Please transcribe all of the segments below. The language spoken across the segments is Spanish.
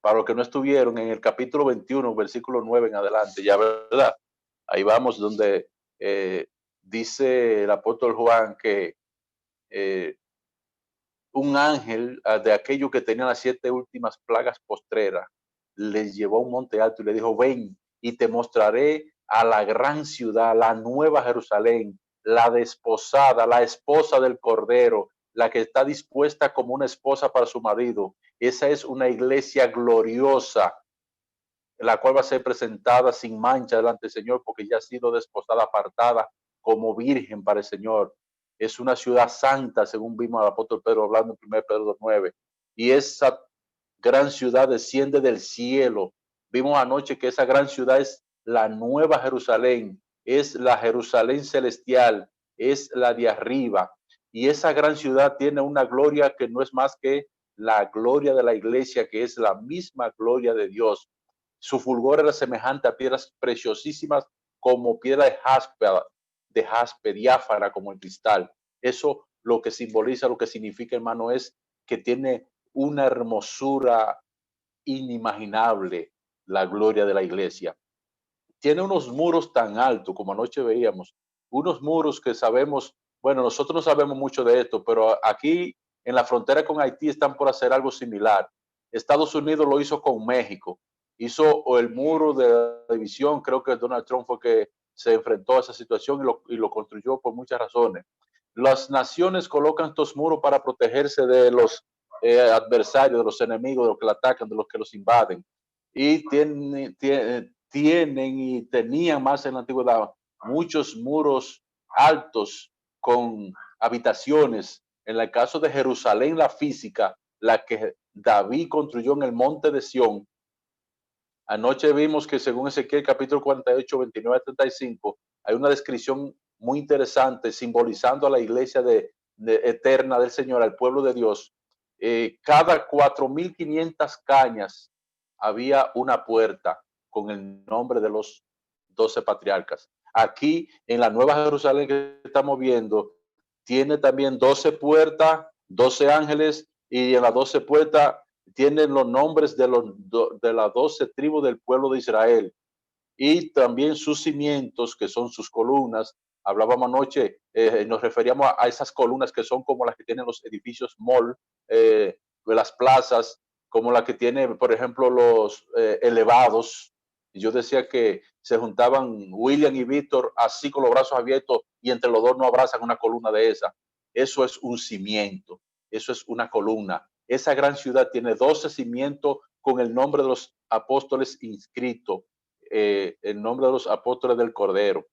para los que no estuvieron, en el capítulo 21, versículo 9 en adelante, ya verdad, ahí vamos donde dice el apóstol Juan que eh, un ángel de aquellos que tenían las 7 últimas plagas postreras les llevó a un monte alto y le dijo, ven y te mostraré a la gran ciudad, la nueva Jerusalén, la desposada, la esposa del Cordero, la que está dispuesta como una esposa para su marido. Esa es una iglesia gloriosa, la cual va a ser presentada sin mancha delante del Señor, porque ya ha sido desposada, apartada como virgen para el Señor. Es una ciudad santa, según vimos al apóstol Pedro hablando en 1 Pedro 9. Y esa gran ciudad desciende del cielo. Vimos anoche que esa gran ciudad es la nueva Jerusalén, es la Jerusalén celestial, es la de arriba. Y esa gran ciudad tiene una gloria que no es más que la gloria de la iglesia, que es la misma gloria de Dios. Su fulgor era semejante a piedras preciosísimas como piedra de jaspe, diáfana como el cristal. Eso lo que simboliza, lo que significa, hermano, es que tiene una hermosura inimaginable la gloria de la iglesia. Tiene unos muros tan altos, como anoche veíamos, unos muros que sabemos, bueno, nosotros no sabemos mucho de esto, pero aquí en la frontera con Haití están por hacer algo similar. Estados Unidos lo hizo con México, hizo el muro de la división, creo que Donald Trump fue que se enfrentó a esa situación y lo construyó por muchas razones. Las naciones colocan estos muros para protegerse de los adversarios, de los enemigos, de los que la atacan, de los que los invaden. Y tienen y tenían más en la antigüedad muchos muros altos con habitaciones. En el caso de Jerusalén, la física, la que David construyó en el monte de Sión. Anoche vimos que según Ezequiel capítulo 48, 29 a 35, hay una descripción muy interesante simbolizando a la iglesia eterna del Señor, al pueblo de Dios. Cada 4.500 cañas había una puerta con el nombre de los 12 patriarcas. Aquí en la Nueva Jerusalén que estamos viendo, tiene también 12 puertas, 12 ángeles, y en las 12 puertas tienen los nombres de las 12 tribus del pueblo de Israel y también sus cimientos, que son sus columnas. Hablábamos anoche, nos referíamos a esas columnas que son como las que tienen los edificios mall, de las plazas, como la que tiene, por ejemplo, los elevados. Yo decía que se juntaban William y Víctor así con los brazos abiertos y entre los dos no abrazan una columna de esa. Eso es un cimiento, eso es una columna. Esa gran ciudad tiene 12 cimientos con el nombre de los apóstoles inscritos, el nombre de los apóstoles del Cordero.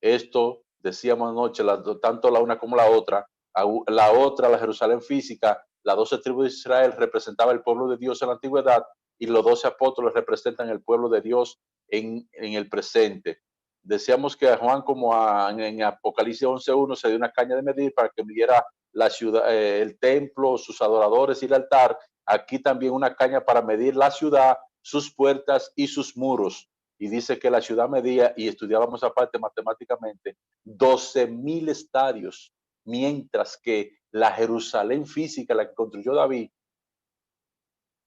Esto, decíamos anoche, tanto la una como la otra, la Jerusalén física, las 12 tribus de Israel representaba el pueblo de Dios en la antigüedad y los 12 apóstoles representan el pueblo de Dios en el presente. Decíamos que a Juan, como en Apocalipsis 11.1, se dio una caña de medir para que midiera la ciudad, el templo, sus adoradores y el altar. Aquí también una caña para medir la ciudad, sus puertas y sus muros. Y dice que la ciudad medía, y estudiábamos aparte matemáticamente, 12.000 estadios, mientras que la Jerusalén física, la que construyó David,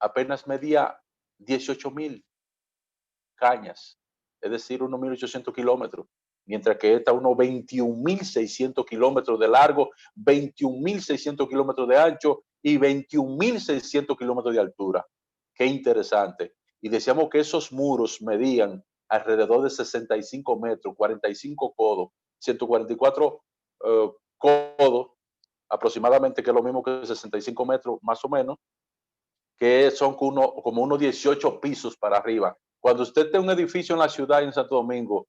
apenas medía 18.000 cañas, es decir, unos 1.800 kilómetros, mientras que esta unos 21.600 kilómetros de largo, 21.600 kilómetros de ancho y 21.600 kilómetros de altura. Qué interesante. Y decíamos que esos muros medían alrededor de 65 metros, 45 codos, 144 codos aproximadamente, que es lo mismo que 65 metros más o menos, que son como unos 18 pisos para arriba. Cuando usted tenga un edificio en la ciudad, en Santo Domingo,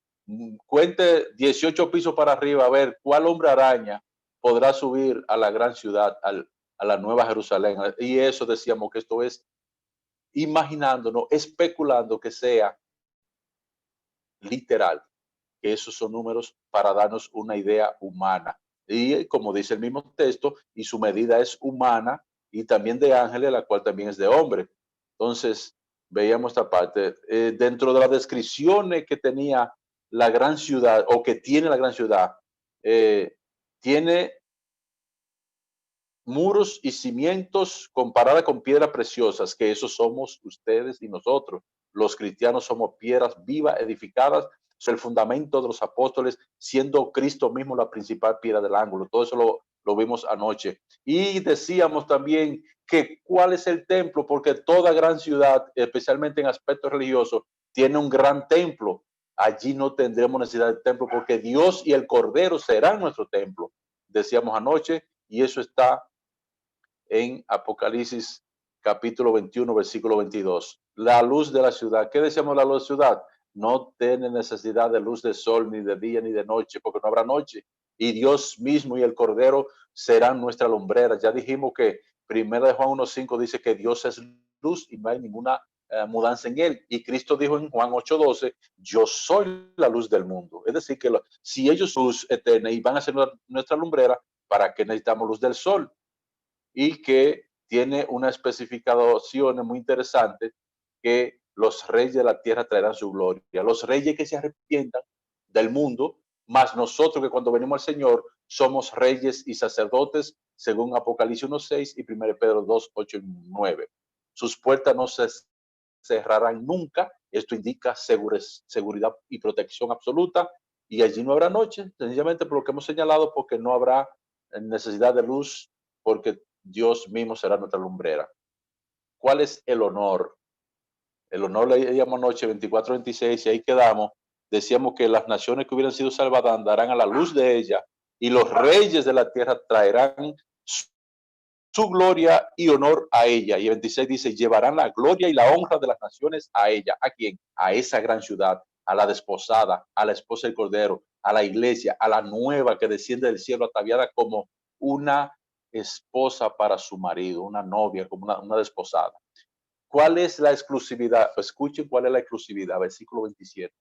cuente 18 pisos para arriba, a ver cuál hombre araña podrá subir a la gran ciudad, a la Nueva Jerusalén. Y eso decíamos que esto es imaginándonos, especulando que sea literal, que esos son números para darnos una idea humana. Y como dice el mismo texto, y su medida es humana y también de ángeles, la cual también es de hombre. Entonces, veíamos esta parte. Dentro de las descripciones que tenía la gran ciudad, o que tiene la gran ciudad, tiene muros y cimientos comparada con piedras preciosas, que eso somos ustedes y nosotros. Los cristianos somos piedras vivas edificadas, es el fundamento de los apóstoles, siendo Cristo mismo la principal piedra del ángulo. Todo eso lo vimos anoche. Y decíamos también que cuál es el templo, porque toda gran ciudad, especialmente en aspectos religiosos, tiene un gran templo. Allí no tendremos necesidad de templo porque Dios y el Cordero serán nuestro templo. Decíamos anoche, y eso está en Apocalipsis capítulo 21, versículo 22. La luz de la ciudad. ¿Qué decíamos la luz de la ciudad? No tiene necesidad de luz de sol, ni de día, ni de noche, porque no habrá noche. Y Dios mismo y el Cordero serán nuestra lumbrera. Ya dijimos que 1 Juan 1:5 dice que Dios es luz y no hay ninguna mudanza en él. Y Cristo dijo en Juan 8:12, yo soy la luz del mundo. Es decir, que si ellos son luz eterna y van a ser nuestra lumbrera, ¿para qué necesitamos luz del sol? Y que tiene una especificación muy interesante, que los reyes de la tierra traerán su gloria. Los reyes que se arrepientan del mundo, más nosotros que cuando venimos al Señor somos reyes y sacerdotes, según Apocalipsis 1:6 y 1 Pedro 2:8 y 9. Sus puertas no se cerrarán nunca. Esto indica seguridad y protección absoluta. Y allí no habrá noche, sencillamente por lo que hemos señalado, porque no habrá necesidad de luz, porque Dios mismo será nuestra lumbrera. ¿Cuál es el honor? El honor leíamos anoche 24:26 y ahí quedamos. Decíamos que las naciones que hubieran sido salvadas andarán a la luz de ella y los reyes de la tierra traerán su gloria y honor a ella. Y el 26 dice, llevarán la gloria y la honra de las naciones a ella. ¿A quién? A esa gran ciudad, a la desposada, a la esposa del Cordero, a la iglesia, a la nueva que desciende del cielo ataviada como una esposa para su marido, una novia, como una desposada. ¿Cuál es la exclusividad? Escuchen cuál es la exclusividad, versículo 27.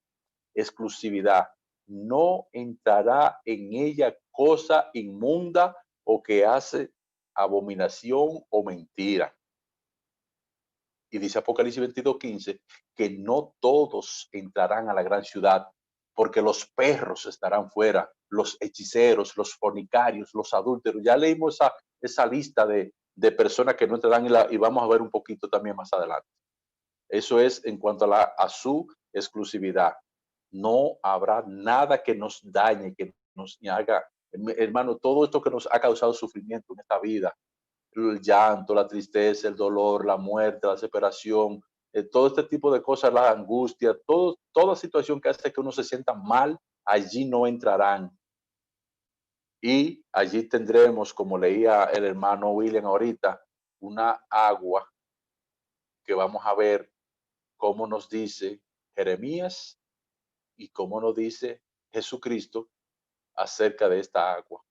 Exclusividad. No entrará en ella cosa inmunda o que hace abominación o mentira. Y dice Apocalipsis 22:15 que no todos entrarán a la gran ciudad, porque los perros estarán fuera, los hechiceros, los fornicarios, los adúlteros. Ya leímos esa lista de personas que no entrarán y vamos a ver un poquito también más adelante. Eso es en cuanto a su exclusividad. No habrá nada que nos dañe, que nos haga, hermano, todo esto que nos ha causado sufrimiento en esta vida, el llanto, la tristeza, el dolor, la muerte, la desesperación, todo este tipo de cosas, la angustia, toda situación que hace que uno se sienta mal, allí no entrarán. Y allí tendremos, como leía el hermano William ahorita, una agua que vamos a ver cómo nos dice Jeremías y cómo nos dice Jesucristo acerca de esta agua,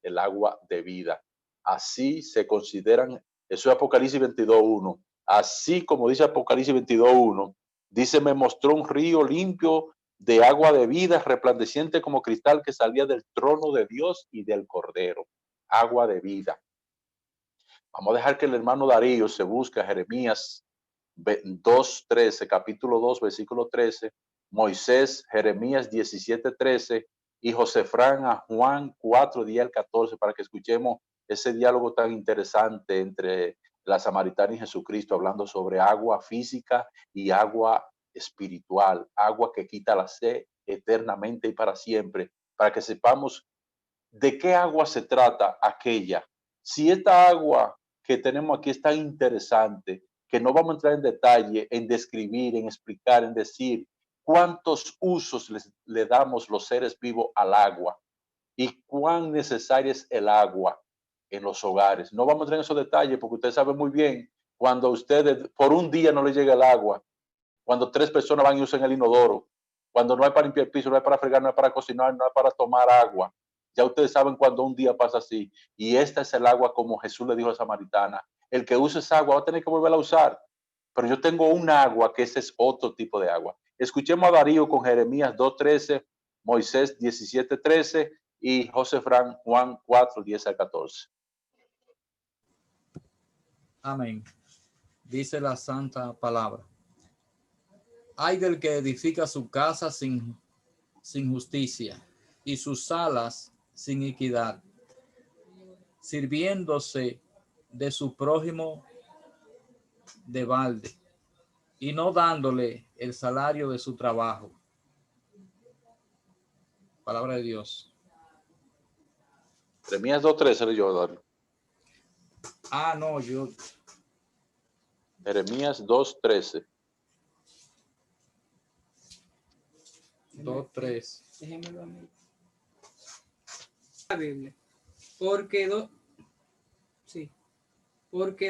el agua de vida. Así se consideran, eso es Apocalipsis 22:1. Así como dice Apocalipsis 22:1, dice, me mostró un río limpio de agua de vida, resplandeciente como cristal que salía del trono de Dios y del Cordero. Agua de vida. Vamos a dejar que el hermano Darío se busque a Jeremías 2:13, capítulo 2, versículo 13, Moisés, Jeremías 17:13 y Josefrán a Juan 4:10-14, para que escuchemos ese diálogo tan interesante entre la samaritana y Jesucristo, hablando sobre agua física y agua espiritual, agua que quita la sed eternamente y para siempre, para que sepamos de qué agua se trata aquella. Si esta agua que tenemos aquí es tan interesante, que no vamos a entrar en detalle, en describir, en explicar, en decir cuántos usos le damos los seres vivos al agua y cuán necesaria es el agua en los hogares. No vamos a entrar en esos detalles porque usted sabe muy bien cuando a ustedes por un día no le llega el agua, cuando 3 personas van y usan el inodoro, cuando no hay para limpiar el piso, no hay para fregar, no hay para cocinar, no hay para tomar agua. Ya ustedes saben cuando un día pasa así. Y esta es el agua como Jesús le dijo a la samaritana. El que use esa agua va a tener que volverla a usar. Pero yo tengo un agua que ese es otro tipo de agua. Escuchemos a Darío con Jeremías 2:13, Moisés 17:13 y José Fran Juan 4:10-14. Amén. Dice la santa palabra. Ay del que edifica su casa sin justicia y sus salas sin equidad. sirviéndose de su prójimo de balde y no dándole el salario de su trabajo. Palabra de Dios. Jeremías 2:13 leyó, Dario. No, yo. Jeremías 2:13. 2:3. Déjemelo a mí. La Biblia. Porque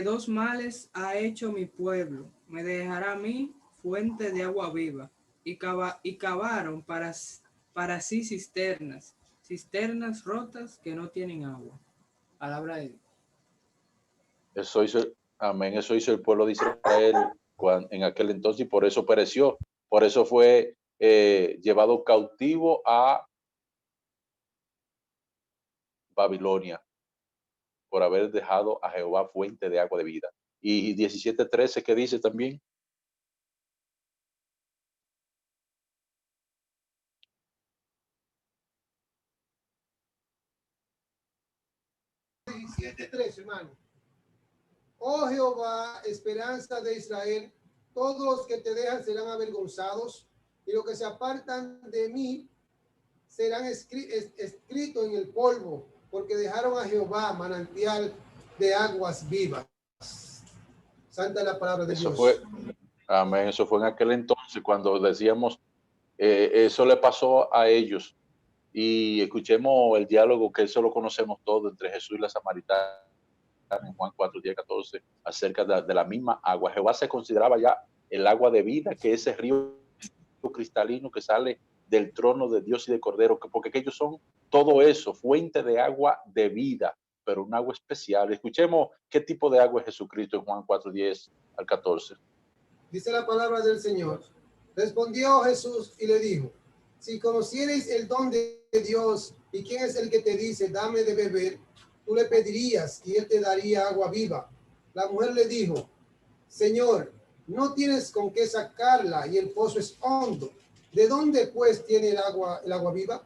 dos males ha hecho mi pueblo. Me dejará a mí fuente de agua viva. Y cavaron para sí cisternas rotas que no tienen agua. Palabra de Dios. Eso hizo, amén, eso hizo el pueblo de Israel en aquel entonces y por eso pereció. Por eso fue llevado cautivo a Babilonia, por haber dejado a Jehová fuente de agua de vida. Y 17:13, ¿qué dice también? Hermano. Oh Jehová, esperanza de Israel, todos los que te dejan serán avergonzados, y los que se apartan de mí serán escritos en el polvo, porque dejaron a Jehová manantial de aguas vivas. Santa la palabra de Dios. Fue, amén, eso fue en aquel entonces cuando decíamos, eso le pasó a ellos. Y escuchemos el diálogo que eso lo conocemos todo entre Jesús y la samaritana en Juan 4:10-14 acerca de la misma agua. Jehová se consideraba ya el agua de vida, que ese río cristalino que sale del trono de Dios y de Cordero, porque ellos son todo eso, fuente de agua de vida, pero un agua especial. Escuchemos qué tipo de agua es Jesucristo en Juan 4:10-14. Dice la palabra del Señor. Respondió Jesús y le dijo: si conocierais el don de Dios y quién es el que te dice, dame de beber, tú le pedirías y él te daría agua viva. La mujer le dijo: Señor, no tienes con qué sacarla y el pozo es hondo. ¿De dónde pues tiene el agua viva?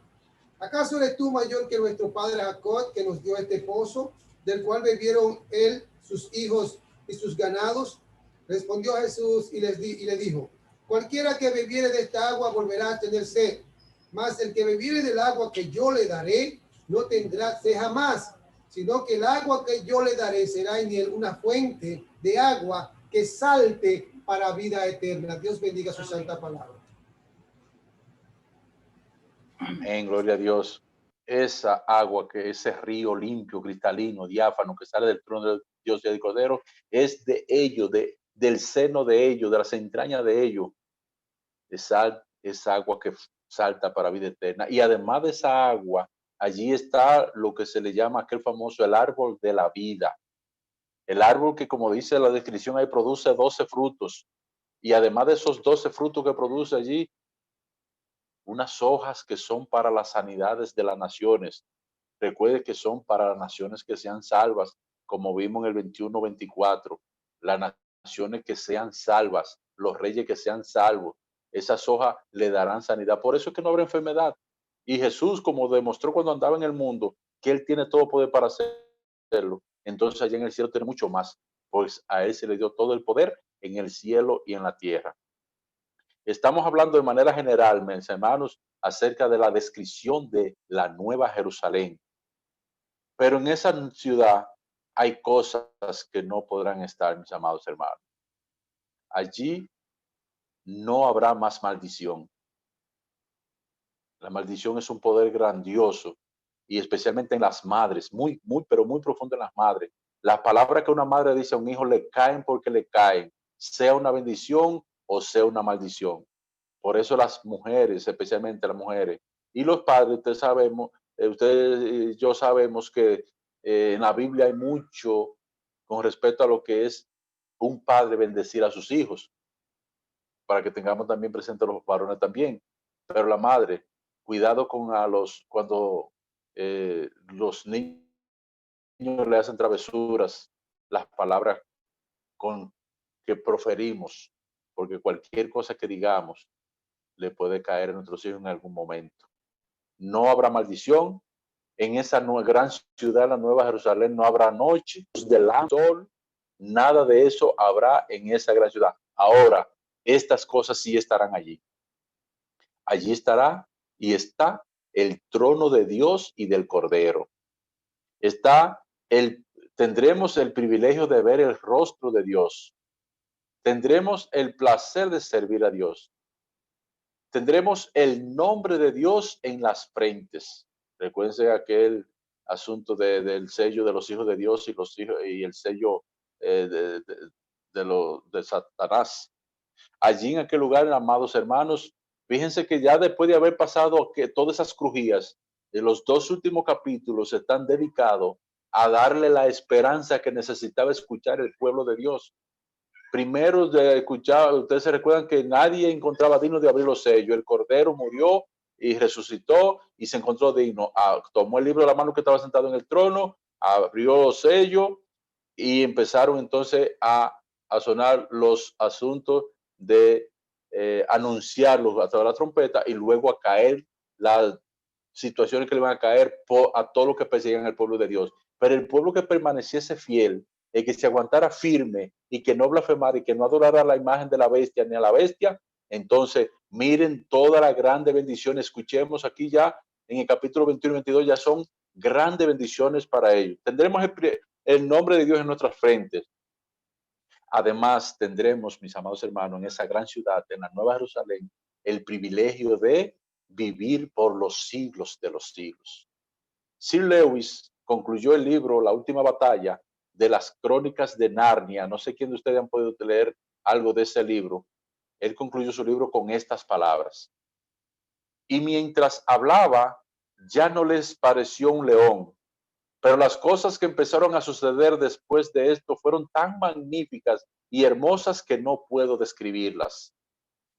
¿Acaso eres tú mayor que nuestro padre Jacob, que nos dio este pozo, del cual bebieron él, sus hijos y sus ganados? Respondió Jesús y le dijo: cualquiera que bebiere de esta agua volverá a tener sed, mas el que bebiere del agua que yo le daré no tendrá sed jamás, sino que el agua que yo le daré será en él una fuente de agua que salte para vida eterna. Dios bendiga su santa palabra. Amén, gloria a Dios. Esa agua, que ese río limpio, cristalino, diáfano, que sale del trono de Dios y del Cordero, es de ellos, del seno de ellos, de las entrañas de ellos. Esa agua que salta para vida eterna. Y además de esa agua, allí está lo que se le llama aquel famoso el árbol de la vida. El árbol que, como dice la descripción ahí, produce 12 frutos. Y además de esos 12 frutos que produce allí, unas hojas que son para las sanidades de las naciones. Recuerde que son para las naciones que sean salvas, como vimos en el 21-24, las naciones que sean salvas, los reyes que sean salvos. Esas hojas le darán sanidad. Por eso es que no habrá enfermedad. Y Jesús, como demostró cuando andaba en el mundo, que Él tiene todo poder para hacerlo, entonces allá en el cielo tiene mucho más, pues a Él se le dio todo el poder en el cielo y en la tierra. Estamos hablando de manera general, mis hermanos, acerca de la descripción de la Nueva Jerusalén. Pero en esa ciudad hay cosas que no podrán estar, mis amados hermanos. Allí no habrá más maldición. La maldición es un poder grandioso y especialmente en las madres, pero muy profundo en las madres. Las palabras que una madre dice a un hijo le caen porque le caen, sea una bendición o sea una maldición. Por eso las mujeres, especialmente las mujeres y los padres, ustedes y yo sabemos que en la Biblia hay mucho con respecto a lo que es un padre bendecir a sus hijos, para que tengamos también presente los varones también. Pero la madre, cuidado con cuando los niños le hacen travesuras, las palabras con que proferimos, porque cualquier cosa que digamos le puede caer a nuestros hijos en algún momento. No habrá maldición, en esa gran ciudad, la Nueva Jerusalén, no habrá noche, del sol, nada de eso habrá en esa gran ciudad. Ahora, estas cosas sí estarán allí. Allí estará y está el trono de Dios y del Cordero. Tendremos el privilegio de ver el rostro de Dios. Tendremos el placer de servir a Dios. Tendremos el nombre de Dios en las frentes. Recuérdense aquel asunto del sello de los hijos de Dios y el sello de Satanás. Allí en aquel lugar, amados hermanos, fíjense que ya después de haber pasado que todas esas crujías, de los 2 últimos capítulos están dedicados a darle la esperanza que necesitaba escuchar el pueblo de Dios. Primero de escuchar, ustedes se recuerdan que nadie encontraba digno de abrir los sellos. El Cordero murió y resucitó y se encontró digno. Tomó el libro de la mano que estaba sentado en el trono, abrió los sellos y empezaron entonces a sonar los asuntos de anunciarlos a través de la trompeta y luego a caer las situaciones que le van a caer a todos los que persiguen al pueblo de Dios. Pero el pueblo que permaneciese fiel, el que se aguantara firme y que no blasfemara y que no adorara la imagen de la bestia ni a la bestia, entonces miren toda la grande bendición. Escuchemos aquí ya en el capítulo 21 y 22, ya son grandes bendiciones para ellos. Tendremos el nombre de Dios en nuestras frentes. Además, tendremos, mis amados hermanos, en esa gran ciudad, en la Nueva Jerusalén, el privilegio de vivir por los siglos de los siglos. Sir Lewis concluyó el libro La Última Batalla de las Crónicas de Narnia. No sé quién de ustedes han podido leer algo de ese libro. Él concluyó su libro con estas palabras. Y mientras hablaba, ya no les pareció un león, pero las cosas que empezaron a suceder después de esto fueron tan magníficas y hermosas que no puedo describirlas.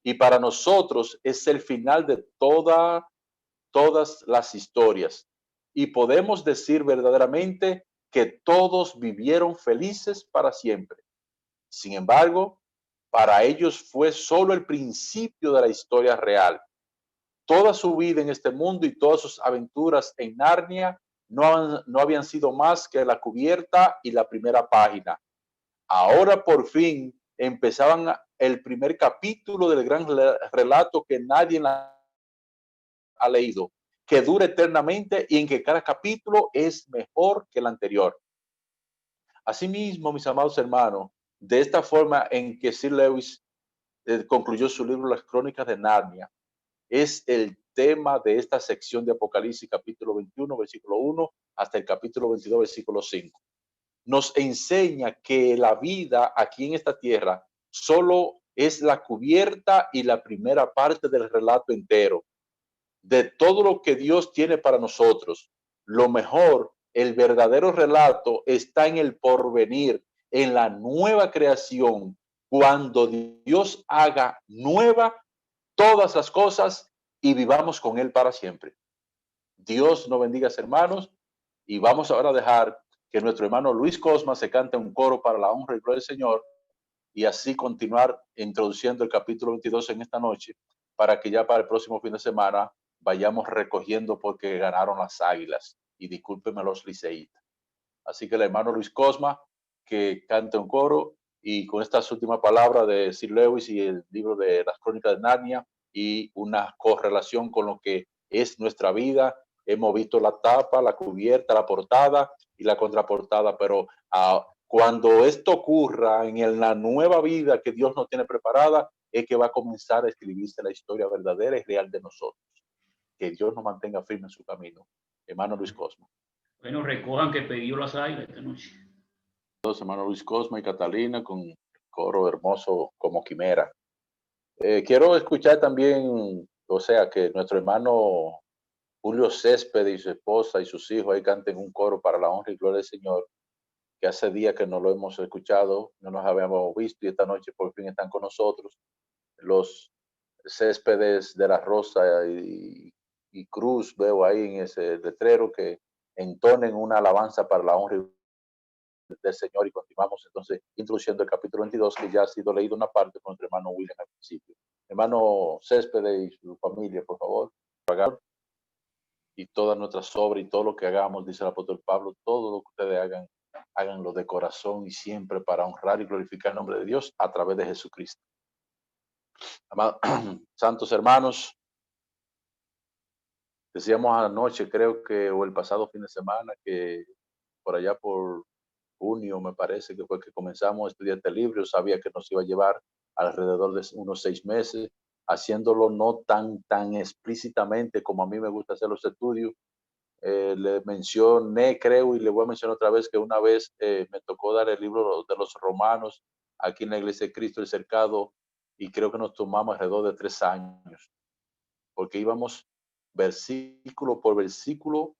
Y para nosotros es el final de todas las historias. Y podemos decir verdaderamente que todos vivieron felices para siempre. Sin embargo, para ellos fue solo el principio de la historia real. Toda su vida en este mundo y todas sus aventuras en Narnia no habían sido más que la cubierta y la primera página. Ahora por fin empezaban el primer capítulo del gran relato que nadie ha leído, que dura eternamente y en que cada capítulo es mejor que el anterior. Asimismo, mis amados hermanos, de esta forma en que Sir Lewis concluyó su libro Las Crónicas de Narnia, es el tema de esta sección de Apocalipsis, capítulo 21, versículo 1, hasta el capítulo 22, versículo 5. Nos enseña que la vida aquí en esta tierra solo es la cubierta y la primera parte del relato entero, de todo lo que Dios tiene para nosotros. Lo mejor, el verdadero relato está en el porvenir, en la nueva creación, cuando Dios haga nueva todas las cosas y vivamos con Él para siempre. Dios nos bendiga, hermanos, y vamos ahora a dejar que nuestro hermano Luis Cosma se cante un coro para la honra y gloria del Señor y así continuar introduciendo el capítulo 22 en esta noche para que ya para el próximo fin de semana vayamos recogiendo porque ganaron las Águilas y discúlpenme los liceístas. Así que el hermano Luis Cosma que cante un coro y con estas últimas palabras de Sir Lewis y el libro de las Crónicas de Narnia y una correlación con lo que es nuestra vida. Hemos visto la tapa, la cubierta, la portada y la contraportada, pero cuando esto ocurra en la nueva vida que Dios nos tiene preparada, es que va a comenzar a escribirse la historia verdadera y real de nosotros. Que Dios nos mantenga firme en su camino. Hermano Luis Cosma. Bueno, recojan que pidió las Águilas esta noche. Todos, hermano Luis Cosma y Catalina, con coro hermoso como quimera. Quiero escuchar también, o sea, que nuestro hermano Julio Céspedes y su esposa y sus hijos ahí canten un coro para la honra y gloria del Señor, que hace días que no lo hemos escuchado, no nos habíamos visto y esta noche por fin están con nosotros. Los Céspedes de la Rosa y Cruz, veo ahí en ese letrero que entonen una alabanza para la honra del Señor y continuamos entonces introduciendo el capítulo 22 que ya ha sido leído una parte con nuestro hermano William al principio. Hermano Céspedes y su familia, por favor. y todas nuestras obras y todo lo que hagamos, dice el apóstol Pablo, todo lo que ustedes hagan, háganlo de corazón y siempre para honrar y glorificar el nombre de Dios a través de Jesucristo. Amados, santos hermanos, decíamos anoche, creo que, o el pasado fin de semana, que por allá por junio, me parece que fue que comenzamos a estudiar este libro. Yo sabía que nos iba a llevar alrededor de unos 6 meses, haciéndolo no tan explícitamente como a mí me gusta hacer los estudios. Le mencioné, creo, y le voy a mencionar otra vez, que una vez me tocó dar el libro de los Romanos aquí en la Iglesia de Cristo el Cercado, y creo que nos tomamos alrededor de 3 años, porque íbamos versículo por versículo,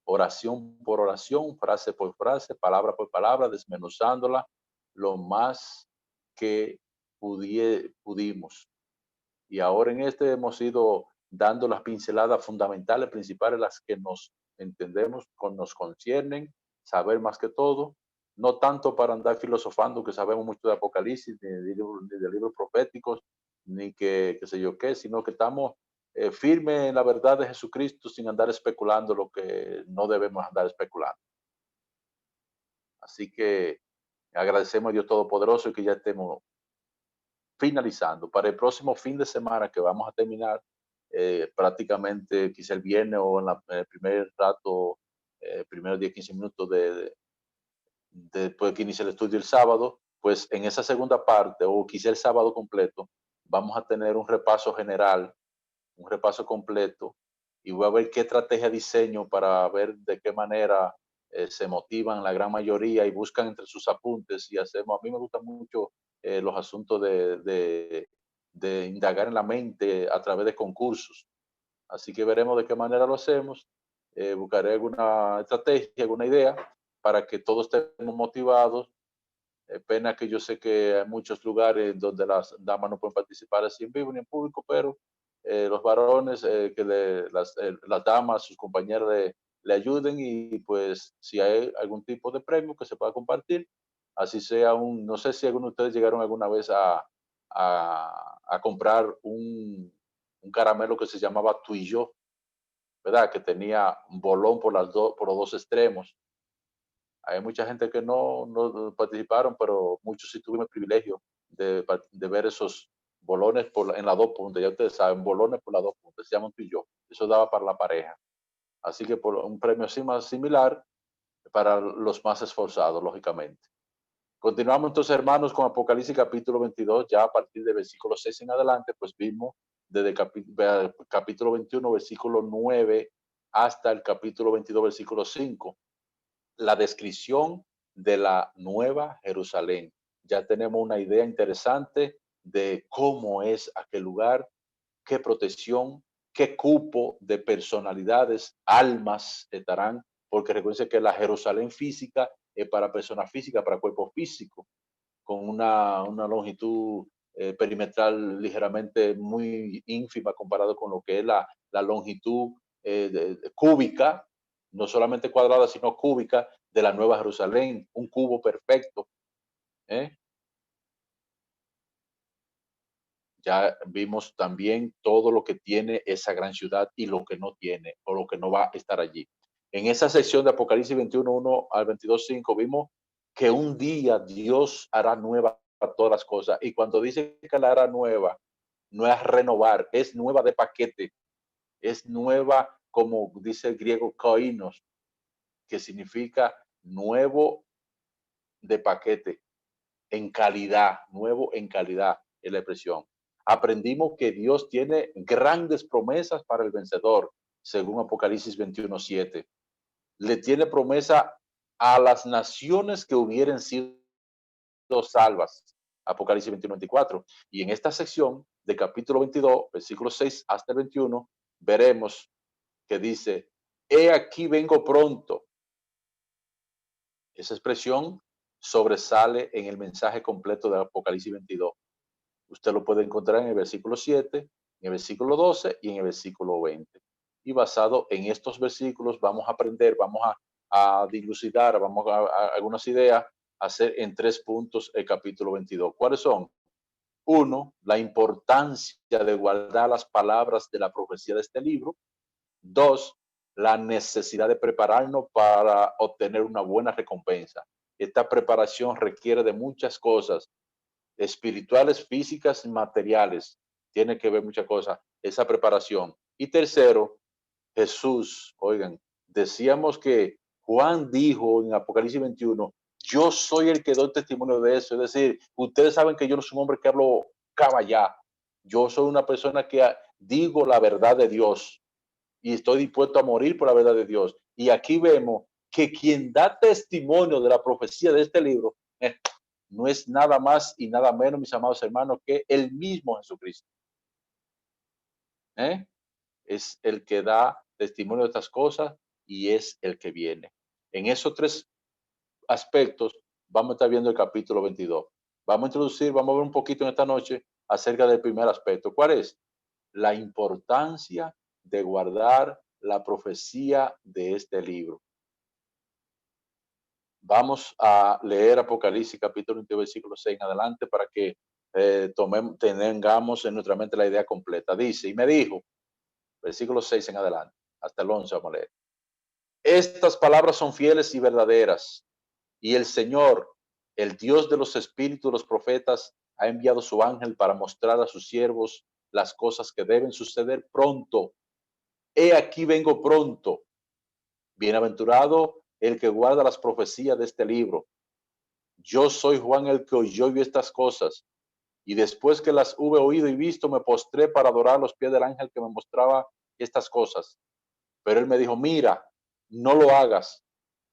oración por oración, frase por frase, palabra por palabra, desmenuzándola lo más que pudimos. Y ahora en este hemos ido dando las pinceladas fundamentales, principales, las que nos entendemos, nos conciernen, saber más que todo, no tanto para andar filosofando que sabemos mucho de Apocalipsis, ni de libros proféticos, ni que sé yo qué, sino que estamos firmes en la verdad de Jesucristo sin andar especulando lo que no debemos andar especulando. Así que agradecemos a Dios Todopoderoso y que ya estemos finalizando. Para el próximo fin de semana que vamos a terminar, prácticamente quizá el viernes o en el primer rato, primeros 10, 15 minutos después que inicie el estudio el sábado, pues en esa segunda parte o quizá el sábado completo, vamos a tener un repaso general, un repaso completo, y voy a ver qué estrategia diseño para ver de qué manera se motivan la gran mayoría y buscan entre sus apuntes y hacemos. A mí me gustan mucho los asuntos de indagar en la mente a través de concursos. Así que veremos de qué manera lo hacemos. Buscaré alguna estrategia, alguna idea para que todos estemos motivados. Pena que yo sé que hay muchos lugares donde las damas no pueden participar así en vivo ni en público, pero los varones, las damas, sus compañeras le ayuden, y pues si hay algún tipo de premio que se pueda compartir, así sea no sé si alguno de ustedes llegaron alguna vez a comprar un caramelo que se llamaba Tú y Yo, ¿verdad? Que tenía un bolón por los dos extremos. Hay mucha gente que no participaron, pero muchos sí tuvimos el privilegio de ver esos bolones en las dos puntas. Ya ustedes saben, bolones por las dos puntas, se llaman Tú y Yo. Eso daba para la pareja. Así que por un premio así más similar para los más esforzados, lógicamente. Continuamos entonces, hermanos, con Apocalipsis capítulo 22. Ya a partir de versículo 6 en adelante, pues vimos desde capítulo 21, versículo 9, hasta el capítulo 22, versículo 5. La descripción de la Nueva Jerusalén. Ya tenemos una idea interesante de cómo es aquel lugar, qué protección, qué cupo de personalidades, almas estarán, porque recuerden que la Jerusalén física es para personas físicas, para cuerpo físico, con una longitud perimetral ligeramente muy ínfima comparado con lo que es la longitud cúbica, no solamente cuadrada, sino cúbica, de la Nueva Jerusalén, un cubo perfecto. ¿eh? Ya vimos también todo lo que tiene esa gran ciudad y lo que no tiene, o lo que no va a estar allí. En esa sección de Apocalipsis 21, 1 al 22, 5, vimos que un día Dios hará nueva todas las cosas. Y cuando dice que la hará nueva, no es renovar, es nueva de paquete, es nueva, como dice el griego koinos, que significa nuevo de paquete, en calidad, nuevo en calidad, es la expresión. Aprendimos que Dios tiene grandes promesas para el vencedor, según Apocalipsis 21, 7. Le tiene promesa a las naciones que hubieran sido salvas, Apocalipsis 21, 24. Y en esta sección de capítulo 22, versículos 6 hasta el 21, veremos que dice: he aquí vengo pronto. Esa expresión sobresale en el mensaje completo de Apocalipsis 22. Usted lo puede encontrar en el versículo 7, en el versículo 12 y en el versículo 20. Y basado en estos versículos vamos a aprender, vamos a dilucidar, vamos a algunas ideas, a hacer en 3 puntos el capítulo 22. ¿Cuáles son? 1, la importancia de guardar las palabras de la profecía de este libro. 2, la necesidad de prepararnos para obtener una buena recompensa. Esta preparación requiere de muchas cosas, espirituales, físicas y materiales. Tiene que ver muchas cosas, esa preparación. Y tercero, Jesús, oigan, decíamos que Juan dijo en Apocalipsis 21, yo soy el que doy testimonio de eso. Es decir, ustedes saben que yo no soy un hombre que hablo caballá. Yo soy una persona que digo la verdad de Dios y estoy dispuesto a morir por la verdad de Dios. Y aquí vemos que quien da testimonio de la profecía de este libro no es nada más y nada menos, mis amados hermanos, que el mismo Jesucristo. Es el que da testimonio de estas cosas y es el que viene. En esos tres aspectos vamos a estar viendo el capítulo 22. Vamos a introducir, vamos a ver un poquito en esta noche acerca del primer aspecto. ¿Cuál es? La importancia de guardar la profecía de este libro. Vamos a leer Apocalipsis capítulo 22, versículo 6 en adelante para que tengamos en nuestra mente la idea completa. Dice, y me dijo, versículo 6 en adelante, hasta el 11 vamos a leer. Estas palabras son fieles y verdaderas, y el Señor, el Dios de los espíritus de los profetas, ha enviado su ángel para mostrar a sus siervos las cosas que deben suceder pronto. He aquí vengo pronto. Bienaventurado el que guarda las profecías de este libro. Yo soy Juan el que oyó y vio estas cosas, y después que las hube oído y visto, me postré para adorar los pies del ángel que me mostraba estas cosas. Pero él me dijo, mira, no lo hagas,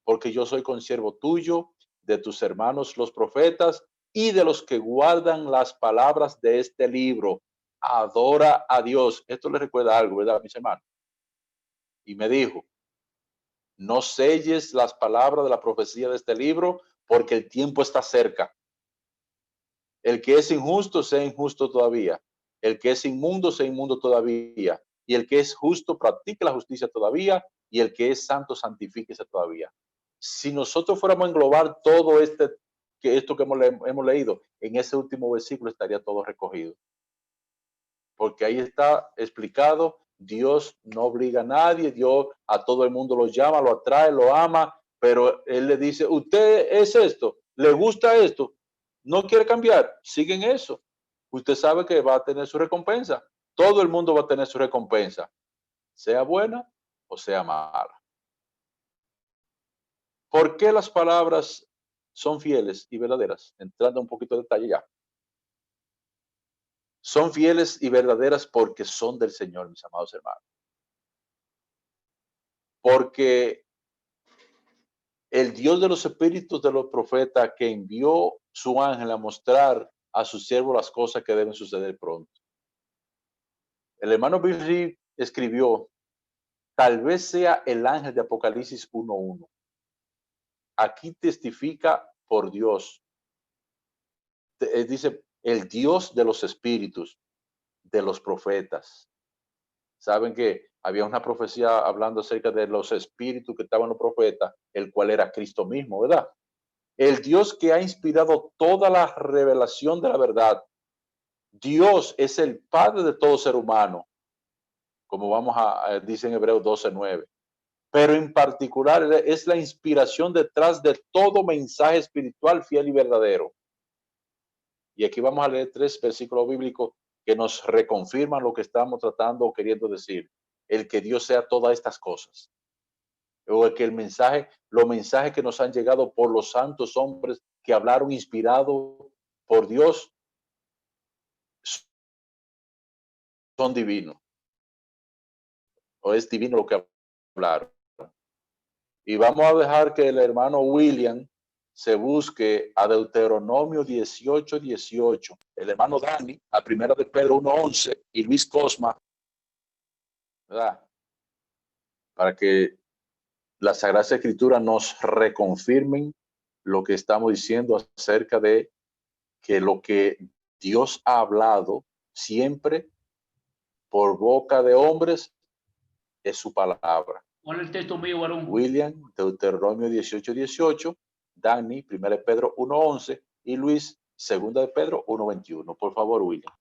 porque yo soy consiervo tuyo, de tus hermanos los profetas y de los que guardan las palabras de este libro. Adora a Dios. Esto le recuerda algo, ¿verdad, mis hermanos? Y me dijo, no selles las palabras de la profecía de este libro, porque el tiempo está cerca. El que es injusto, sea injusto todavía. El que es inmundo, sea inmundo todavía. Y el que es justo, practique la justicia todavía. Y el que es santo, santifíquese todavía. Si nosotros fuéramos a englobar todo esto que hemos leído, en ese último versículo estaría todo recogido. Porque ahí está explicado, Dios no obliga a nadie, Dios a todo el mundo lo llama, lo atrae, lo ama, pero Él le dice, usted es esto, le gusta esto, no quiere cambiar, sigue en eso. Usted sabe que va a tener su recompensa. Todo el mundo va a tener su recompensa, sea buena o sea mala. ¿Por qué las palabras son fieles y verdaderas? Entrando un poquito de detalle ya. Son fieles y verdaderas porque son del Señor, mis amados hermanos. Porque el Dios de los espíritus de los profetas que envió su ángel a mostrar a sus siervos las cosas que deben suceder pronto. El hermano Bill Reed escribió, tal vez sea el ángel de Apocalipsis 1:1. Aquí testifica por Dios. Dice, el Dios de los espíritus de los profetas. Saben que había una profecía hablando acerca de los espíritus que estaban los profetas, el cual era Cristo mismo, ¿verdad? El Dios que ha inspirado toda la revelación de la verdad. Dios es el Padre de todo ser humano, como dice en Hebreos 12:9. Pero en particular es la inspiración detrás de todo mensaje espiritual fiel y verdadero. Y aquí vamos a leer 3 versículos bíblicos que nos reconfirman lo que estamos tratando o queriendo decir. El que Dios sea todas estas cosas. O el que los mensajes que nos han llegado por los santos hombres que hablaron inspirados por Dios son divinos. O es divino lo que hablaron. Y vamos a dejar que el hermano William se busque a Deuteronomio 18:18. El hermano Dani, a 1 de Pedro 1:11 y Luis Cosma, ¿verdad? Para que la Sagrada Escritura nos reconfirmen lo que estamos diciendo acerca de que lo que Dios ha hablado siempre por boca de hombres es su palabra. ¿Cuál es el texto mío, varón? William, Deuteronomio 18:18, Dani, 1 de Pedro 1:11 y Luis, 2 de Pedro 1:21. Por favor, William.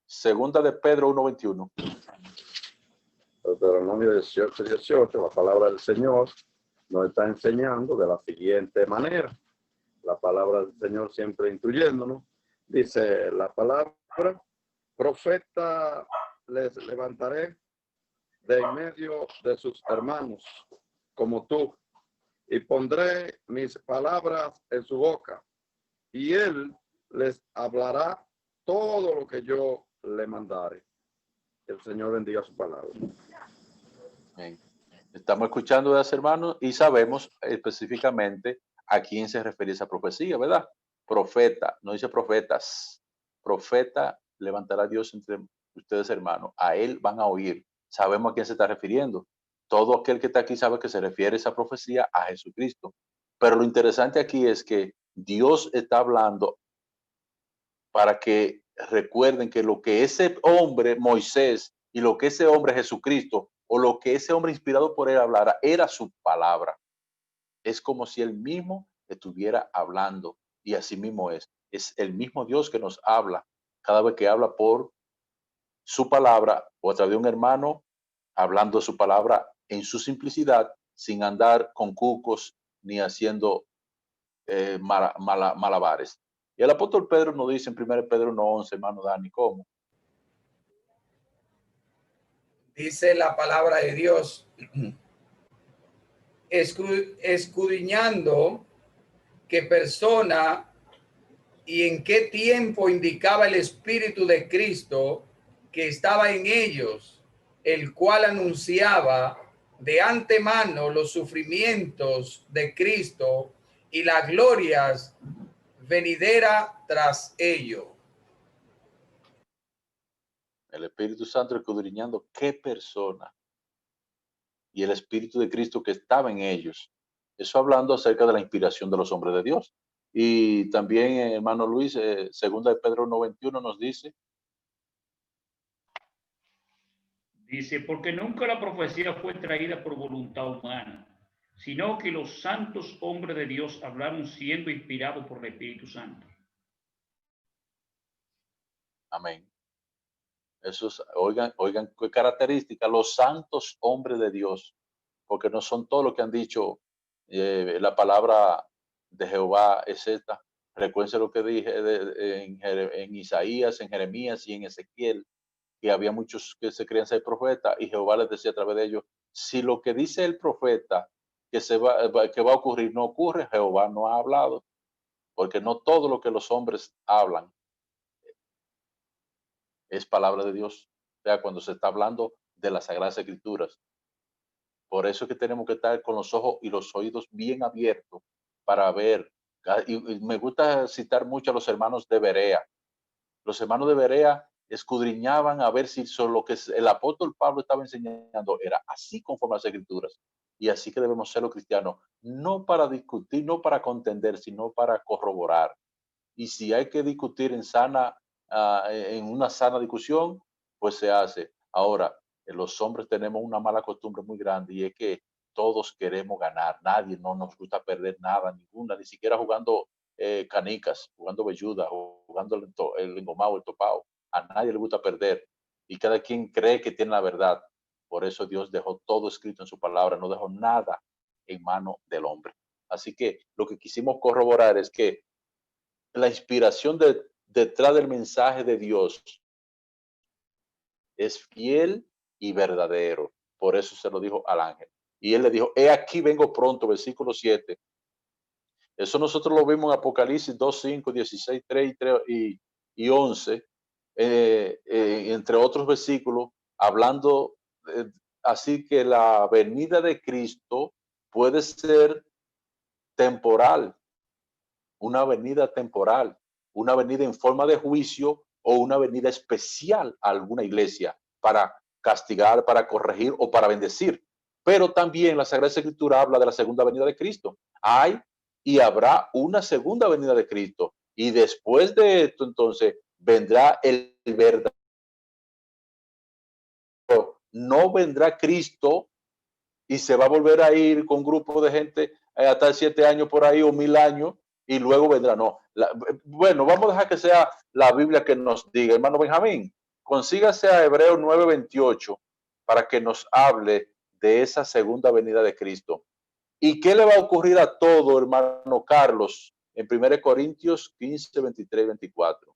2 de Pedro 1:21. Deuteronomio 18, 18, la palabra del Señor nos está enseñando de la siguiente manera. La palabra del Señor siempre instruyéndonos. Dice la palabra, profeta les levantaré de en medio de sus hermanos, como tú, y pondré mis palabras en su boca, y él les hablará todo lo que yo le mandare. El Señor bendiga su palabra. Amén. Estamos escuchando de los hermanos y sabemos específicamente a quién se refiere esa profecía, ¿verdad? Profeta, no dice profetas. Profeta levantará Dios entre ustedes, hermanos. A él van a oír. Sabemos a quién se está refiriendo. Todo aquel que está aquí sabe que se refiere esa profecía a Jesucristo. Pero lo interesante aquí es que Dios está hablando para que recuerden que lo que ese hombre Moisés y lo que ese hombre Jesucristo o lo que ese hombre inspirado por él hablara era su palabra. Es como si él mismo estuviera hablando, y así mismo es el mismo Dios que nos habla cada vez que habla por su palabra o a través de un hermano hablando su palabra en su simplicidad, sin andar con cucos ni haciendo malabares. Y el apóstol Pedro nos dice en 1 Pedro 1:11, hermano Dani, ¿cómo? Dice la palabra de Dios, escudriñando qué persona y en qué tiempo indicaba el Espíritu de Cristo que estaba en ellos, el cual anunciaba de antemano los sufrimientos de Cristo y las glorias venideras tras ello. El Espíritu Santo escudriñando qué persona y el Espíritu de Cristo que estaba en ellos. Eso hablando acerca de la inspiración de los hombres de Dios. Y también, hermano Luis, segunda de Pedro 1:21 nos dice. Dice, porque nunca la profecía fue traída por voluntad humana, sino que los santos hombres de Dios hablaron siendo inspirados por el Espíritu Santo. Amén. Eso es, oigan qué característica, los santos hombres de Dios, porque no son todos los que han dicho la palabra de Jehová es esta. Recuerden lo que dije en Isaías, en Jeremías y en Ezequiel, que había muchos que se creían ser profetas y Jehová les decía a través de ellos, si lo que dice el profeta que va a ocurrir no ocurre, Jehová no ha hablado, porque no todo lo que los hombres hablan es palabra de Dios. O sea, cuando se está hablando de las Sagradas Escrituras. Por eso es que tenemos que estar con los ojos y los oídos bien abiertos para ver. Y me gusta citar mucho a los hermanos de Berea. Los hermanos de Berea escudriñaban a ver si lo que el apóstol Pablo estaba enseñando era así conforme a las Escrituras. Y así que debemos ser los cristianos, no para discutir, no para contender, sino para corroborar. Y si hay que discutir en una sana discusión, pues se hace. Ahora, los hombres tenemos una mala costumbre muy grande y es que todos queremos ganar. Nadie no nos gusta perder nada, ninguna, ni siquiera jugando canicas, jugando velluda, jugando el engomado, el topado. A nadie le gusta perder y cada quien cree que tiene la verdad. Por eso Dios dejó todo escrito en su palabra, no dejó nada en mano del hombre. Así que lo que quisimos corroborar es que la inspiración detrás del mensaje de Dios es fiel y verdadero. Por eso se lo dijo al ángel. Y él le dijo, he aquí vengo pronto, versículo 7. Eso nosotros lo vimos en Apocalipsis 2, 5, 16, 3 y 11, entre otros versículos, hablando así que la venida de Cristo puede ser temporal, una venida temporal, una venida en forma de juicio o una venida especial a alguna iglesia para castigar, para corregir o para bendecir. Pero también la Sagrada Escritura habla de la segunda venida de Cristo. Hay y habrá una segunda venida de Cristo. Y después de esto, entonces, vendrá el verdadero. No vendrá Cristo y se va a volver a ir con un grupo de gente hasta 7 años por ahí o 1000 años y luego vendrá. No. Bueno, vamos a dejar que sea la Biblia que nos diga. Hermano Benjamín, consígase a Hebreos 9:28 para que nos hable de esa segunda venida de Cristo. ¿Y qué le va a ocurrir a todo, hermano Carlos, en 1 Corintios 15, 23, 24?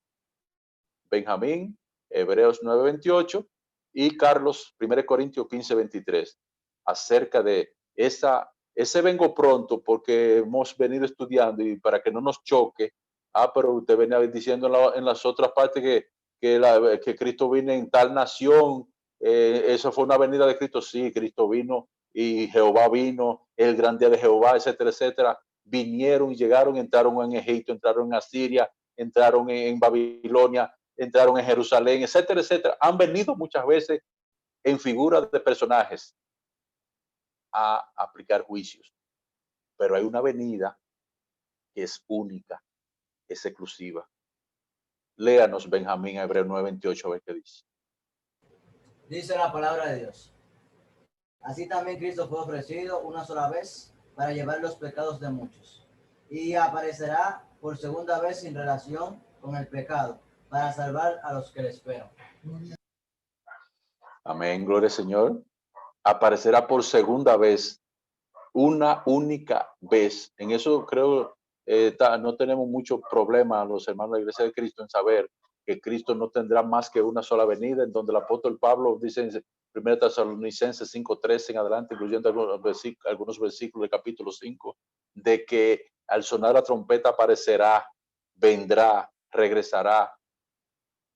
Benjamín, Hebreos 9, 28 y Carlos, 1 Corintios 15, 23, acerca de ese vengo pronto, porque hemos venido estudiando y para que no nos choque. Pero usted venía diciendo en las otras partes que Cristo vino en tal nación. Eso fue una venida de Cristo. Sí, Cristo vino y Jehová vino, el gran día de Jehová, etcétera, etcétera. Vinieron, llegaron, entraron en Egipto, entraron en Asiria, entraron en Babilonia, entraron en Jerusalén, etcétera, etcétera. Han venido muchas veces en figuras de personajes a aplicar juicios, pero hay una venida que es única, es exclusiva. Léanos, Benjamín, Hebreos 9:28, a ver qué dice. Dice la palabra de Dios. Así también Cristo fue ofrecido una sola vez para llevar los pecados de muchos, y aparecerá por segunda vez sin relación con el pecado, para salvar a los que le esperan. Amén, gloria al Señor. Aparecerá por segunda vez, una única vez. En eso creo no tenemos mucho problema los hermanos de la Iglesia de Cristo en saber que Cristo no tendrá más que una sola venida, en donde el apóstol Pablo dice en 1 Tesalonicenses 5:13 en adelante, incluyendo algunos versículos del capítulo 5, de que al sonar la trompeta aparecerá, vendrá, regresará,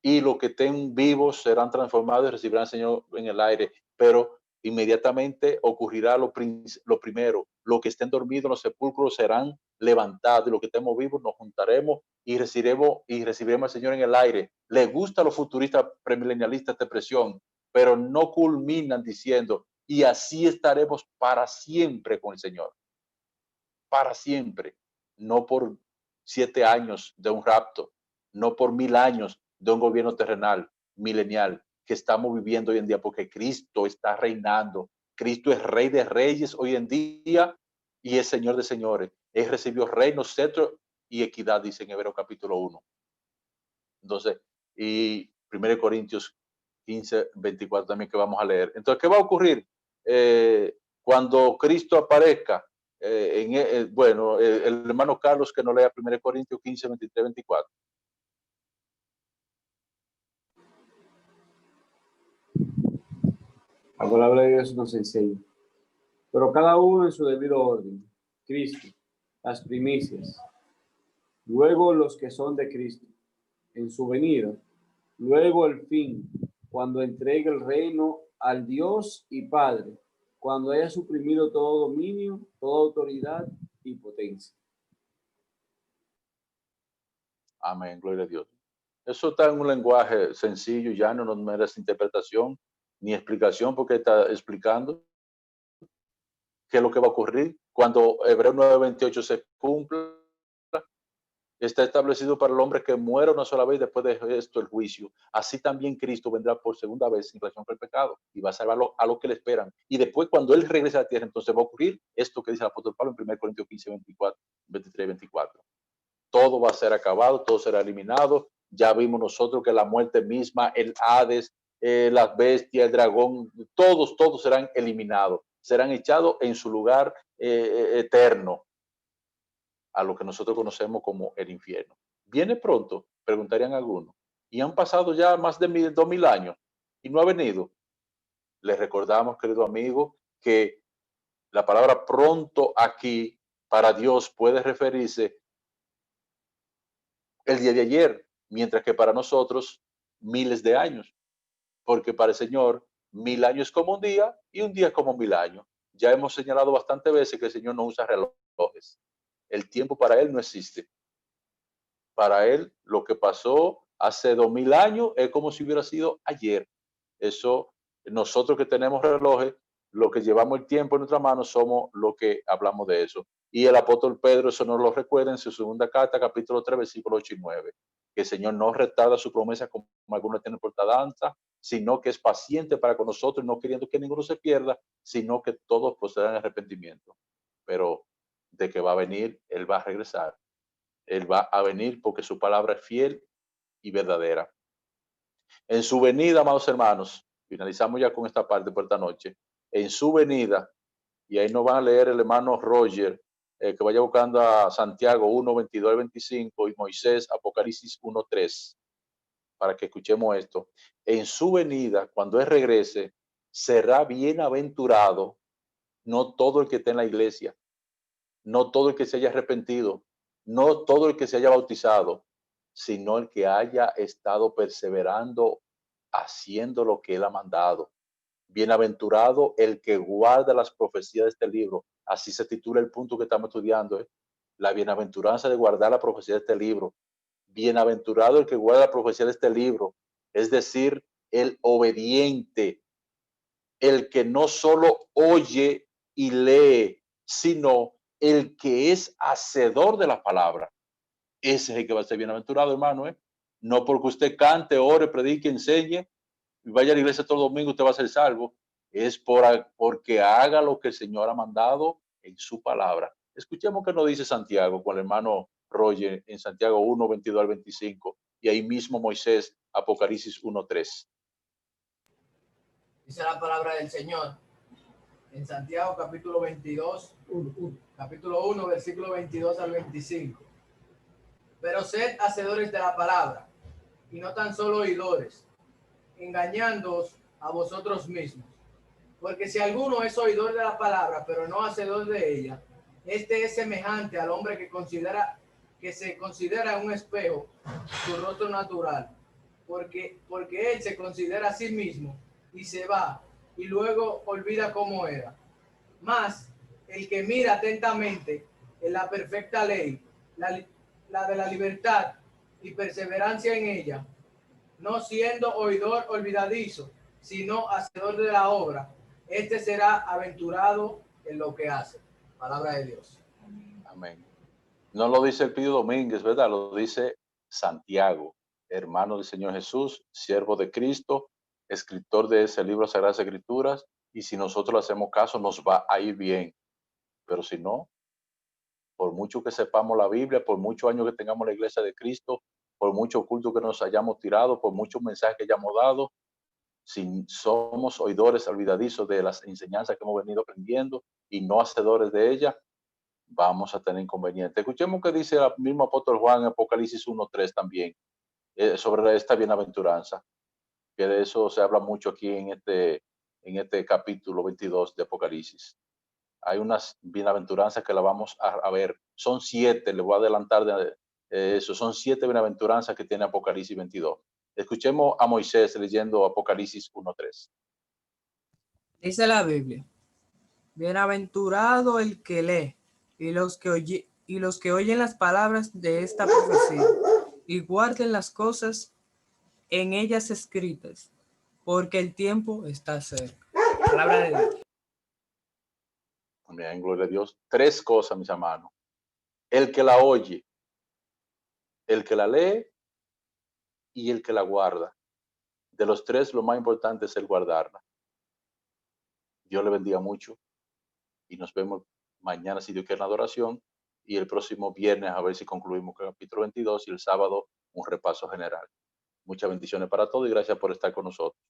y los que estén vivos serán transformados y recibirán al Señor en el aire. Pero inmediatamente ocurrirá lo primero. Los que estén dormidos en los sepulcros serán levantados, y los que estemos vivos nos juntaremos y recibiremos al Señor en el aire. Les gusta a los futuristas premilenialistas esta expresión, pero no culminan diciendo, y así estaremos para siempre con el Señor. Para siempre. No por 7 años de un rapto, no por 1000 años de un gobierno terrenal, milenial, que estamos viviendo hoy en día, porque Cristo está reinando. Cristo es Rey de Reyes hoy en día y es Señor de Señores. Él recibió reino, cetro y equidad, dice en Hebreos capítulo 1. Entonces, y 1 Corintios 15, 24 también que vamos a leer. Entonces, ¿qué va a ocurrir cuando Cristo aparezca? Bueno, el hermano Carlos que nos lea 1 Corintios 15, 23, 24. La palabra de Dios nos enseña. Pero cada uno en su debido orden. Cristo, las primicias. Luego los que son de Cristo, en su venida. Luego el fin, cuando entregue el reino al Dios y Padre, cuando haya suprimido todo dominio, toda autoridad y potencia. Amén, gloria a Dios. Eso está en un lenguaje sencillo, llano, no merece interpretación ni explicación, porque está explicando qué es lo que va a ocurrir cuando Hebreos 9:28 se cumpla. Está establecido para el hombre que muera una sola vez, después de esto el juicio. Así también Cristo vendrá por segunda vez sin relación con el pecado y va a salvarlo a los que le esperan. Y después, cuando Él regrese a la tierra, entonces va a ocurrir esto que dice el apóstol Pablo en 1 Corintios 15, 23, 24. Todo va a ser acabado, todo será eliminado. Ya vimos nosotros que la muerte misma, el Hades, las bestias, el dragón, todos serán eliminados. Serán echados en su lugar eterno, a lo que nosotros conocemos como el infierno. ¿Viene pronto? Preguntarían algunos. Y han pasado ya más de 2000 años y no ha venido. Les recordamos, querido amigo, que la palabra pronto aquí para Dios puede referirse el día de ayer, mientras que para nosotros miles de años, porque para el Señor 1000 años es como un día y un día es como 1000 años. Ya hemos señalado bastantes veces que el Señor no usa relojes. El tiempo para Él no existe. Para Él lo que pasó hace 2000 años es como si hubiera sido ayer. Eso, nosotros que tenemos relojes, lo que llevamos el tiempo en nuestra mano somos los que hablamos de eso. Y el apóstol Pedro eso nos lo recuerda en su segunda carta, capítulo 3, versículos 8 y 9. Que el Señor no retarda su promesa como algunos tienen por tardanza, sino que es paciente para con nosotros, no queriendo que ninguno se pierda, sino que todos procedan arrepentimiento. Pero de que va a venir, Él va a regresar. Él va a venir porque su palabra es fiel y verdadera. En su venida, amados hermanos, finalizamos ya con esta parte por esta noche, en su venida, y ahí nos van a leer el hermano Roger, que vaya buscando a Santiago 1, 22 al 25 y Moisés, Apocalipsis 1, 3, para que escuchemos esto. En su venida, cuando Él regrese, será bienaventurado, no todo el que esté en la iglesia, no todo el que se haya arrepentido, no todo el que se haya bautizado, sino el que haya estado perseverando haciendo lo que Él ha mandado. Bienaventurado el que guarda las profecías de este libro. Así se titula el punto que estamos estudiando. La bienaventuranza de guardar la profecía de este libro. Bienaventurado el que guarda la profecía de este libro. Es decir, el obediente, el que no solo oye y lee, sino el que es hacedor de la palabra. Ese es el que va a ser bienaventurado, hermano. No porque usted cante, ore, predique, enseñe y vaya a la iglesia todo domingo, usted va a ser salvo. Es porque haga lo que el Señor ha mandado en su palabra. Escuchemos qué nos dice Santiago con el hermano Roger en Santiago 1, 22 al 25. Y ahí mismo Moisés, Apocalipsis 1, 3. Dice la palabra del Señor en Santiago capítulo 22, capítulo 1, versículo 22 al 25. Pero sed hacedores de la palabra, y no tan solo oidores, engañándoos a vosotros mismos. Porque si alguno es oidor de la palabra, pero no hacedor de ella, este es semejante al hombre que se considera en un espejo su rostro natural, porque él se considera a sí mismo y se va, y luego olvida cómo era. Mas el que mira atentamente en la perfecta ley, la de la libertad, y perseverancia en ella, no siendo oidor olvidadizo, sino hacedor de la obra, este será aventurado en lo que hace. Palabra de Dios. Amén. No lo dice el Pío Domínguez, ¿verdad? Lo dice Santiago, hermano del Señor Jesús, siervo de Cristo, escritor de ese libro Sagradas Escrituras, y si nosotros le hacemos caso, nos va a ir bien. Pero si no, por mucho que sepamos la Biblia, por muchos años que tengamos la iglesia de Cristo, por mucho culto que nos hayamos tirado, por muchos mensajes que hayamos dado, si somos oidores olvidadizos de las enseñanzas que hemos venido aprendiendo y no hacedores de ellas, vamos a tener inconvenientes. Escuchemos que dice el mismo apóstol Juan en Apocalipsis 1:3 también, sobre esta bienaventuranza, que de eso se habla mucho aquí en este capítulo 22 de Apocalipsis. Hay unas bienaventuranzas que la vamos a ver. Son 7, le voy a adelantar de eso. Son 7 bienaventuranzas que tiene Apocalipsis 22. Escuchemos a Moisés leyendo Apocalipsis 1:3. Dice la Biblia: bienaventurado el que lee y los que oyen las palabras de esta profecía y guarden las cosas en ellas escritas, porque el tiempo está cerca. Palabra de Dios. Amén, gloria a Dios. 3 cosas, mis hermanos. El que la oye, el que la lee y el que la guarda. De los 3, lo más importante es el guardarla. Dios le bendiga mucho y nos vemos mañana, si Dios quiere, en la adoración, y el próximo viernes a ver si concluimos con el capítulo 22 y el sábado un repaso general. Muchas bendiciones para todos y gracias por estar con nosotros.